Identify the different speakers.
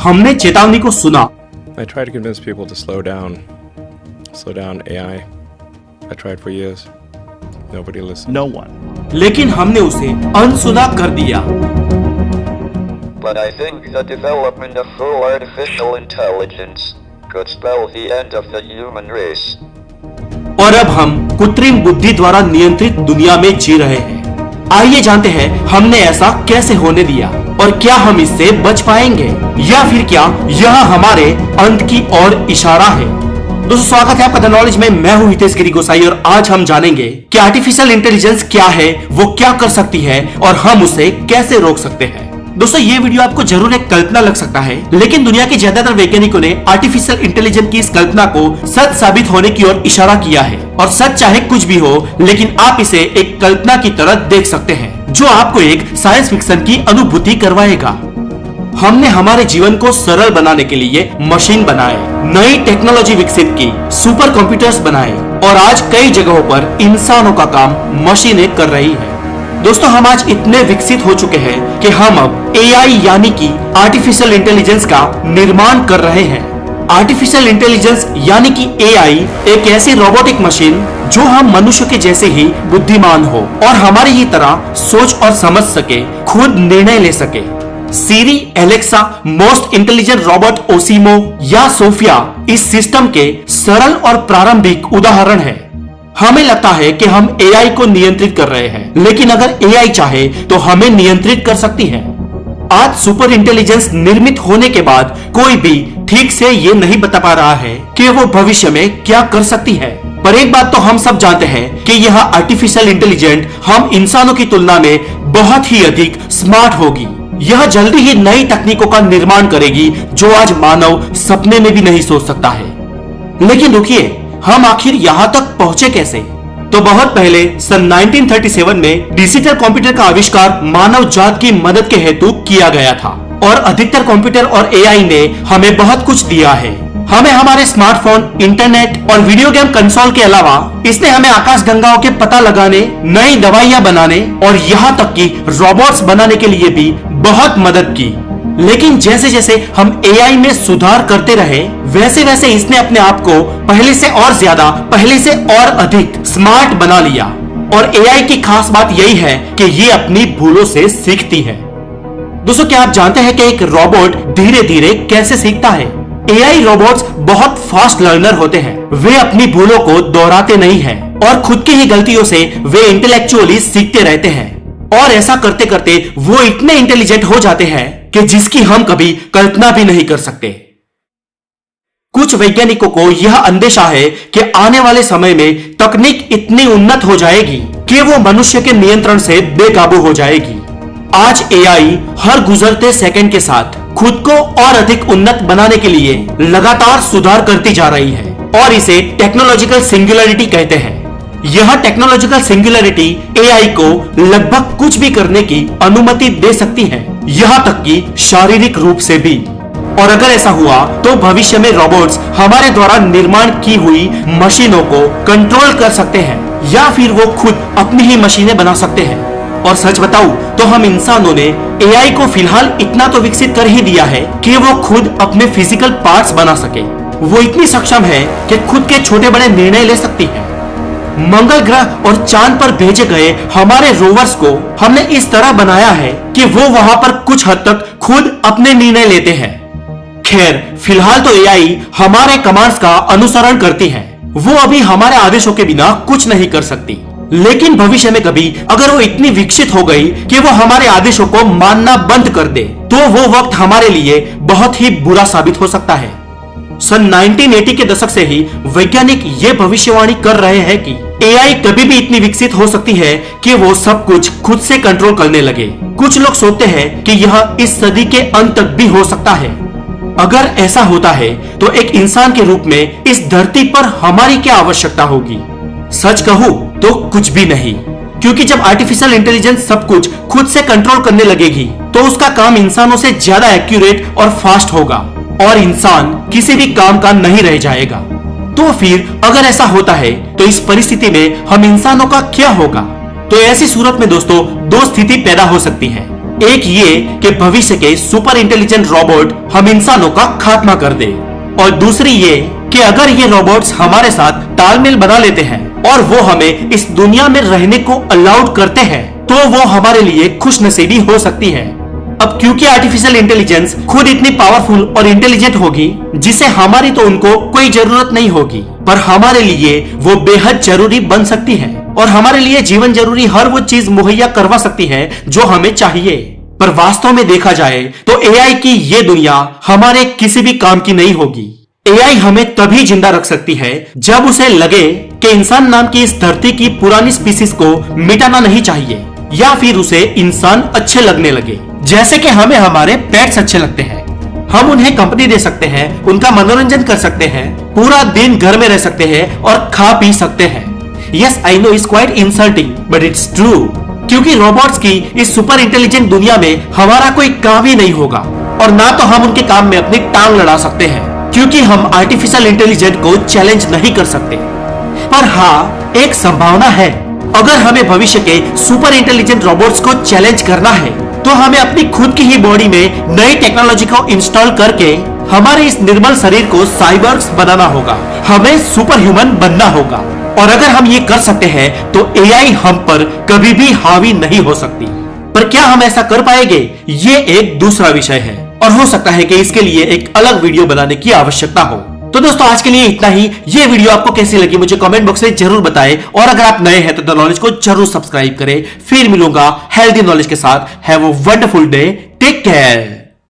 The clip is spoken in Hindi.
Speaker 1: हमने चेतावनी को सुना।
Speaker 2: I tried to convince people to slow down AI. I tried for years. Nobody listened.
Speaker 3: No one.
Speaker 1: लेकिन हमने उसे अनसुना कर दिया।
Speaker 4: But I think the development of full artificial intelligence could spell the end of the human race.
Speaker 1: और अब हम कृत्रिम बुद्धि द्वारा नियंत्रित दुनिया में जी रहे हैं। आइए जानते हैं हमने ऐसा कैसे होने दिया और क्या हम इससे बच पाएंगे, या फिर क्या यह हमारे अंत की ओर इशारा है। दोस्तों, स्वागत है आपका द नॉलेज में। मैं हूं हितेश गिरी गोसाई और आज हम जानेंगे कि आर्टिफिशियल इंटेलिजेंस क्या है, वो क्या कर सकती है और हम उसे कैसे रोक सकते हैं। दोस्तों, ये वीडियो आपको जरूर एक कल्पना लग सकता है, लेकिन दुनिया के ज्यादातर वैज्ञानिकों ने आर्टिफिशियल इंटेलिजेंस की इस कल्पना को सच साबित होने की ओर इशारा किया है। और सच चाहे कुछ भी हो, लेकिन आप इसे एक कल्पना की तरह देख सकते हैं जो आपको एक साइंस फिक्शन की अनुभूति करवाएगा। हमने हमारे जीवन को सरल बनाने के लिए मशीन बनाए, नई टेक्नोलॉजी विकसित की, सुपर कंप्यूटर्स बनाए और आज कई जगहों पर इंसानों का काम मशीनें कर रही है। दोस्तों, हम आज इतने विकसित हो चुके हैं कि हम अब एआई यानी कि आर्टिफिशियल इंटेलिजेंस का निर्माण कर रहे हैं। आर्टिफिशियल इंटेलिजेंस यानी कि एआई एक ऐसी रोबोटिक मशीन जो हम मनुष्य के जैसे ही बुद्धिमान हो और हमारी ही तरह सोच और समझ सके, खुद निर्णय ले सके। सीरी, एलेक्सा, मोस्ट इंटेलिजेंट रोबोट ओसिमो या सोफिया इस सिस्टम के सरल और प्रारंभिक उदाहरण है। हमें लगता है कि हम एआई को नियंत्रित कर रहे हैं, लेकिन अगर एआई चाहे तो हमें नियंत्रित कर सकती है। आज सुपर इंटेलिजेंस निर्मित होने के बाद कोई भी ठीक से ये नहीं बता पा रहा है कि वो भविष्य में क्या कर सकती है। पर एक बात तो हम सब जानते हैं कि यह आर्टिफिशियल इंटेलिजेंट हम इंसानों की तुलना में बहुत ही अधिक स्मार्ट होगी। यह जल्दी ही नई तकनीकों का निर्माण करेगी जो आज मानव सपने में भी नहीं सोच सकता है। लेकिन रुकिए, हम आखिर यहां तक पहुंचे कैसे? तो बहुत पहले सन 1937 में डिजिटल कंप्यूटर का आविष्कार मानव जात की मदद के हेतु किया गया था और अधिकतर कंप्यूटर और एआई ने हमें बहुत कुछ दिया है। हमें हमारे स्मार्टफोन, इंटरनेट और वीडियो गेम कंसोल के अलावा इसने हमें आकाशगंगाओं के पता लगाने, नई दवाइयां बनाने और यहाँ तक कि रोबोट्स बनाने के लिए भी बहुत मदद की। लेकिन जैसे जैसे हम एआई में सुधार करते रहे, वैसे वैसे इसने अपने आप को पहले से और ज्यादा, पहले से और अधिक स्मार्ट बना लिया। और एआई की खास बात यही है कि ये अपनी भूलों से सीखती है। दोस्तों, क्या आप जानते हैं कि एक रोबोट धीरे धीरे कैसे सीखता है? एआई रोबोट्स बहुत फास्ट लर्नर होते हैं। वे अपनी भूलों को दोहराते नहीं हैं और खुद की ही गलतियों से वे इंटेलेक्चुअली सीखते रहते हैं। और ऐसा करते करते वो इतने इंटेलिजेंट हो जाते हैं कि जिसकी हम कभी कल्पना भी नहीं कर सकते। कुछ वैज्ञानिकों को यह अंदेशा है कि आने वाले समय में तकनीक इतनी उन्नत हो जाएगी कि वो मनुष्य के नियंत्रण से बेकाबू हो जाएगी। आज एआई हर गुजरते सेकंड के साथ खुद को और अधिक उन्नत बनाने के लिए लगातार सुधार करती जा रही है और इसे टेक्नोलॉजिकल सिंगुलैरिटी कहते हैं। यह टेक्नोलॉजिकल सिंगुलैरिटी एआई को लगभग कुछ भी करने की अनुमति दे सकती है, यहां तक कि शारीरिक रूप से भी। और अगर ऐसा हुआ तो भविष्य में रोबोट्स हमारे द्वारा निर्माण की हुई मशीनों को कंट्रोल कर सकते हैं या फिर वो खुद अपनी ही मशीनें बना सकते हैं। और सच बताऊं तो हम इंसानों ने एआई को फिलहाल इतना तो विकसित कर ही दिया है कि वो खुद अपने फिजिकल पार्ट्स बना सके। वो इतनी सक्षम है कि खुद के छोटे बड़े निर्णय ले सकती है। मंगल ग्रह और चांद पर भेजे गए हमारे रोवर्स को हमने इस तरह बनाया है कि वो वहां पर कुछ हद तक खुद अपने निर्णय लेते हैं। खैर, फिलहाल तो एआई हमारे कमांड्स का अनुसरण करती है। वो अभी हमारे आदेशों के बिना कुछ नहीं कर सकती। लेकिन भविष्य में कभी अगर वो इतनी विकसित हो गई कि वो हमारे आदेशों को मानना बंद कर दे, तो वो वक्त हमारे लिए बहुत ही बुरा साबित हो सकता है। सन 1980 के दशक से ही वैज्ञानिक ये भविष्यवाणी कर रहे हैं कि एआई कभी भी इतनी विकसित हो सकती है कि वो सब कुछ खुद से कंट्रोल करने लगे। कुछ लोग सोचते हैं कि यह इस सदी के अंत तक भी हो सकता है। अगर ऐसा होता है तो एक इंसान के रूप में इस धरती पर हमारी क्या आवश्यकता होगी? सच कहूं तो कुछ भी नहीं, क्योंकि जब आर्टिफिशियल इंटेलिजेंस सब कुछ खुद से कंट्रोल करने लगेगी तो उसका काम इंसानों से ज्यादा एक्यूरेट और फास्ट होगा और इंसान किसी भी काम का नहीं रह जाएगा। तो फिर अगर ऐसा होता है तो इस परिस्थिति में हम इंसानों का क्या होगा? तो ऐसी सूरत में दोस्तों दो स्थिति पैदा हो सकती है। एक ये कि भविष्य के सुपर इंटेलिजेंट रोबोट हम इंसानों का खात्मा कर दे, और दूसरी ये कि अगर ये रोबोट्स हमारे साथ तालमेल बना लेते हैं और वो हमें इस दुनिया में रहने को अलाउड करते हैं तो वो हमारे लिए खुशनसीबी हो सकती है। अब क्योंकि आर्टिफिशियल इंटेलिजेंस खुद इतनी पावरफुल और इंटेलिजेंट होगी जिसे हमारी तो उनको कोई जरूरत नहीं होगी, पर हमारे लिए वो बेहद जरूरी बन सकती है और हमारे लिए जीवन जरूरी हर वो चीज मुहैया करवा सकती है जो हमें चाहिए। पर वास्तव में देखा जाए तो एआई की ये दुनिया हमारे किसी भी काम की नहीं होगी। एआई हमें तभी जिंदा रख सकती है जब उसे लगे कि इंसान नाम की इस धरती की पुरानी स्पीसीज को मिटाना नहीं चाहिए, या फिर उसे इंसान अच्छे लगने लगे, जैसे कि हमें हमारे पेट्स अच्छे लगते हैं। हम उन्हें कंपनी दे सकते हैं, उनका मनोरंजन कर सकते हैं, पूरा दिन घर में रह सकते हैं और खा पी सकते हैं। Yes, I know it's quite insulting but it's true, क्योंकि रोबोट्स की इस सुपर इंटेलिजेंट दुनिया में हमारा कोई काम ही नहीं होगा और ना तो हम उनके काम में अपनी टांग लड़ा सकते हैं, क्योंकि हम आर्टिफिशियल इंटेलिजेंट को चैलेंज नहीं कर सकते। पर हाँ, एक संभावना है, अगर हमें भविष्य के सुपर इंटेलिजेंट रोबोट्स को चैलेंज करना है तो हमें अपनी खुद की ही बॉडी में नई टेक्नोलॉजी को इंस्टॉल करके हमारे इस निर्मल शरीर को साइबर्ग्स बनाना होगा, हमें सुपर ह्यूमन बनना होगा। और अगर हम ये कर सकते हैं तो एआई हम पर कभी भी हावी नहीं हो सकती। पर क्या हम ऐसा कर पाएंगे, ये एक दूसरा विषय है और हो सकता है कि इसके लिए एक अलग वीडियो बनाने की आवश्यकता हो। तो दोस्तों, आज के लिए इतना ही। ये वीडियो आपको कैसी लगी मुझे कमेंट बॉक्स में जरूर बताएं, और अगर आप नए हैं तो द नॉलेज को जरूर सब्सक्राइब करें। फिर मिलूंगा हेल्दी नॉलेज के साथ। Have a wonderful day, take care.